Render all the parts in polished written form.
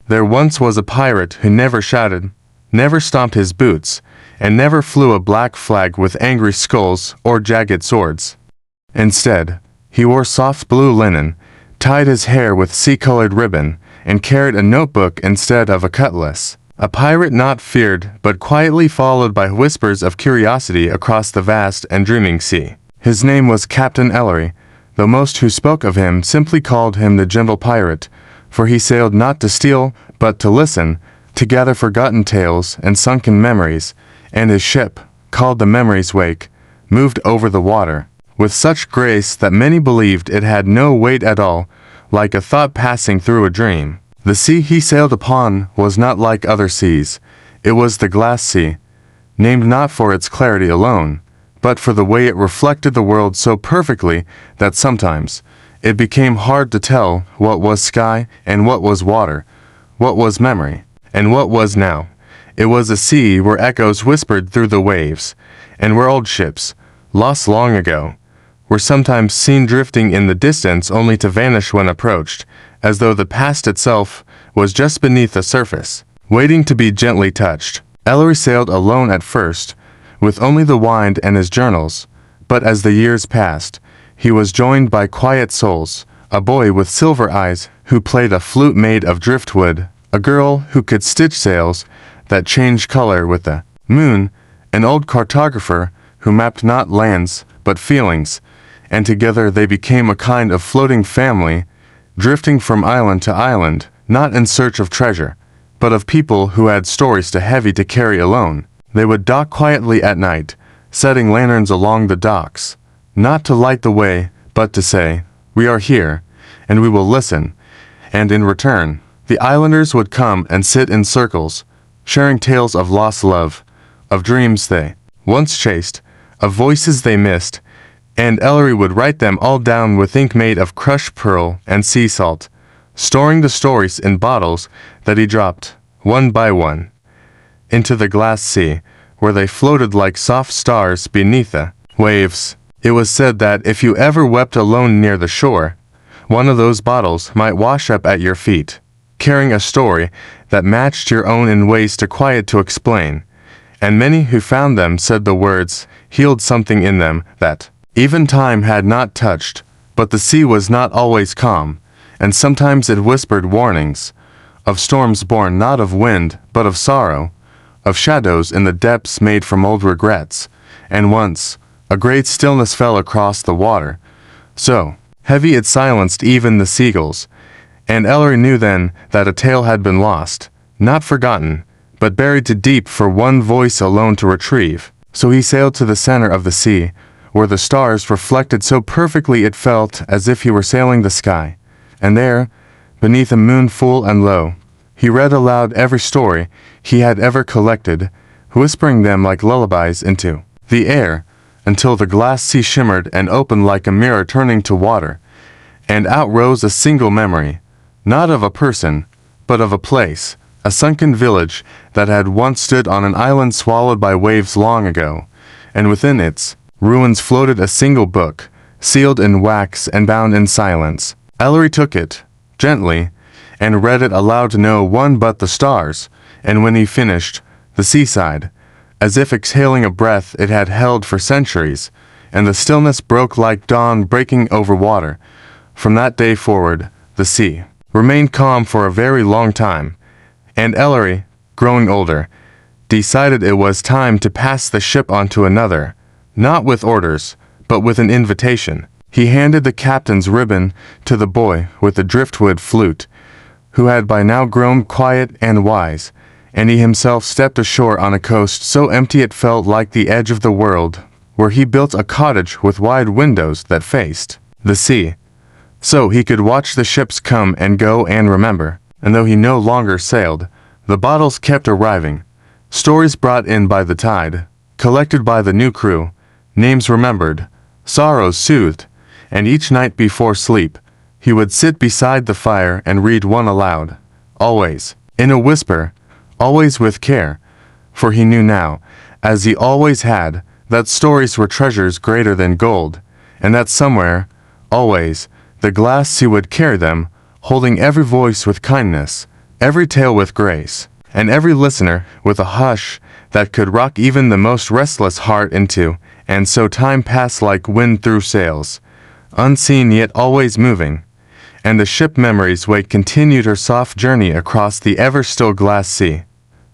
There once was a pirate who never shouted, never stomped his boots, and never flew a black flag with angry skulls or jagged swords. Instead, he wore soft blue linen, tied his hair with sea-colored ribbon, and carried a notebook instead of a cutlass. A pirate not feared, but quietly followed by whispers of curiosity across the vast and dreaming sea. His name was Captain Ellory, though most who spoke of him simply called him the gentle pirate, for he sailed not to steal, but to listen, to gather forgotten tales and sunken memories, and his ship, called the Memory's Wake, moved over the water, with such grace that many believed it had no weight at all, like a thought passing through a dream. The sea he sailed upon was not like other seas. It was the glass sea, named not for its clarity alone, but for the way it reflected the world so perfectly that sometimes it became hard to tell what was sky and what was water, what was memory, and what was now. It was a sea where echoes whispered through the waves, and where old ships, lost long ago, were sometimes seen drifting in the distance only to vanish when approached, as though the past itself was just beneath the surface, waiting to be gently touched. Ellory sailed alone at first, with only the wind and his journals, but as the years passed, he was joined by quiet souls, a boy with silver eyes who played a flute made of driftwood, a girl who could stitch sails that changed color with the moon, an old cartographer who mapped not lands but feelings, and together they became a kind of floating family, drifting from island to island, not in search of treasure, but of people who had stories too heavy to carry alone. They would dock quietly at night, setting lanterns along the docks, not to light the way, but to say, "We are here, and we will listen," and in return, the islanders would come and sit in circles, sharing tales of lost love, of dreams they once chased, of voices they missed, and Ellory would write them all down with ink made of crushed pearl and sea salt, storing the stories in bottles that he dropped, one by one, into the glass sea, where they floated like soft stars beneath the waves. It was said that if you ever wept alone near the shore, one of those bottles might wash up at your feet, carrying a story that matched your own in ways too quiet to explain, and many who found them said the words healed something in them that even time had not touched. But the sea was not always calm, and sometimes it whispered warnings of storms born not of wind but of sorrow, of shadows in the depths made from old regrets, and once a great stillness fell across the water, so heavy it silenced even the seagulls, and Ellory knew then that a tale had been lost, not forgotten, but buried too deep for one voice alone to retrieve. So he sailed to the center of the sea, where the stars reflected so perfectly it felt as if he were sailing the sky, and there, beneath a moon full and low, he read aloud every story he had ever collected, whispering them like lullabies into the air, until the glass sea shimmered and opened like a mirror turning to water, and out rose a single memory, not of a person, but of a place, a sunken village that had once stood on an island swallowed by waves long ago, and within its ruins floated a single book, sealed in wax and bound in silence. Ellory took it, gently, and read it aloud to no one but the stars, and when he finished, the sea sighed, as if exhaling a breath it had held for centuries, and the stillness broke like dawn breaking over water. From that day forward, the sea remained calm for a very long time, and Ellory, growing older, decided it was time to pass the ship on to another, not with orders, but with an invitation. He handed the captain's ribbon to the boy with the driftwood flute, who had by now grown quiet and wise, and he himself stepped ashore on a coast so empty it felt like the edge of the world, where he built a cottage with wide windows that faced the sea, so he could watch the ships come and go and remember. And though he no longer sailed, the bottles kept arriving, stories brought in by the tide, collected by the new crew, names remembered, sorrows soothed, and each night before sleep, he would sit beside the fire and read one aloud, always, in a whisper, always with care, for he knew now, as he always had, that stories were treasures greater than gold, and that somewhere, always, the glass sea would carry them, holding every voice with kindness, every tale with grace, and every listener with a hush that could rock even the most restless heart into, and so time passed like wind through sails, unseen yet always moving, and the ship Memory's Wake continued her soft journey across the ever-still glass sea.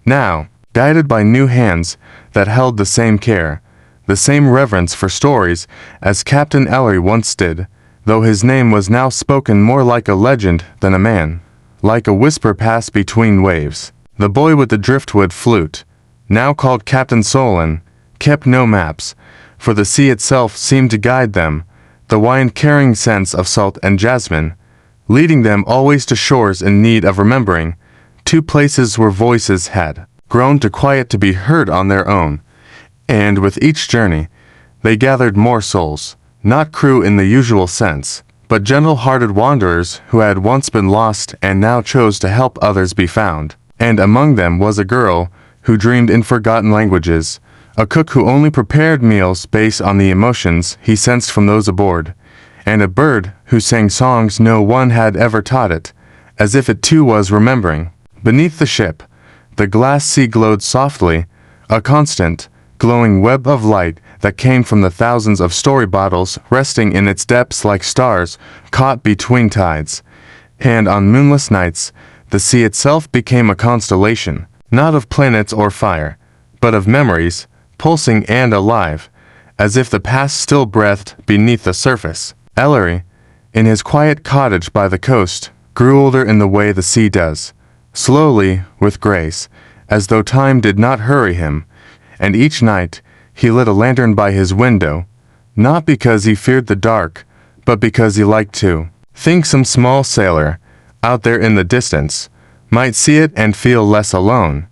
Now, guided by new hands that held the same care, the same reverence for stories as Captain Ellory once did, though his name was now spoken more like a legend than a man, like a whisper passed between waves. The boy with the driftwood flute, now called Captain Solon, kept no maps, for the sea itself seemed to guide them, the wind carrying scents of salt and jasmine, leading them always to shores in need of remembering, to places where voices had grown too quiet to be heard on their own. And with each journey, they gathered more souls, not crew in the usual sense, but gentle-hearted wanderers who had once been lost and now chose to help others be found. And among them was a girl who dreamed in forgotten languages, a cook who only prepared meals based on the emotions he sensed from those aboard, and a bird who sang songs no one had ever taught it, as if it too was remembering. Beneath the ship, the glass sea glowed softly, a constant, glowing web of light that came from the thousands of story bottles resting in its depths like stars caught between tides. And on moonless nights, the sea itself became a constellation, not of planets or fire, but of memories, pulsing and alive, as if the past still breathed beneath the surface. Ellory, in his quiet cottage by the coast, grew older in the way the sea does, slowly, with grace, as though time did not hurry him, and each night he lit a lantern by his window, not because he feared the dark, but because he liked to think some small sailor, out there in the distance, might see it and feel less alone.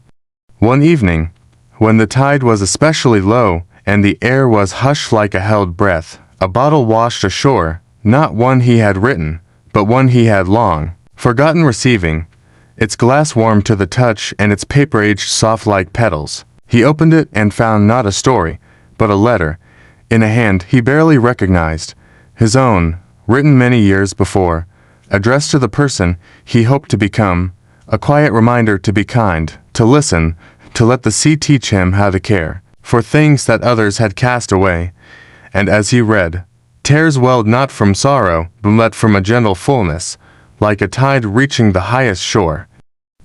One evening, when the tide was especially low and the air was hushed like a held breath, a bottle washed ashore, not one he had written, but one he had long forgotten receiving, its glass warm to the touch and its paper aged soft like petals. He opened it and found not a story, but a letter, in a hand he barely recognized, his own, written many years before, addressed to the person he hoped to become, a quiet reminder to be kind, to listen, to let the sea teach him how to care for things that others had cast away. And as he read, tears welled not from sorrow, but from a gentle fullness, like a tide reaching the highest shore.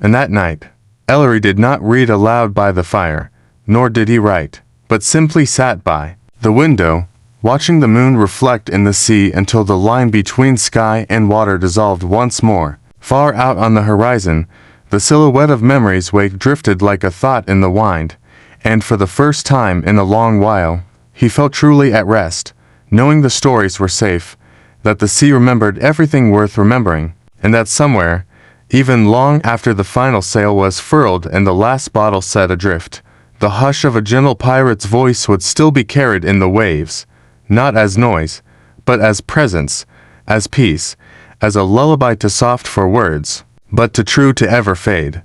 And that night, Ellory did not read aloud by the fire, nor did he write, but simply sat by the window, watching the moon reflect in the sea until the line between sky and water dissolved once more. Far out on the horizon, the silhouette of Memory's Wake drifted like a thought in the wind, and for the first time in a long while, he felt truly at rest, knowing the stories were safe, that the sea remembered everything worth remembering, and that somewhere, even long after the final sail was furled and the last bottle set adrift, the hush of a gentle pirate's voice would still be carried in the waves, not as noise, but as presence, as peace, as a lullaby too soft for words, but too true to ever fade.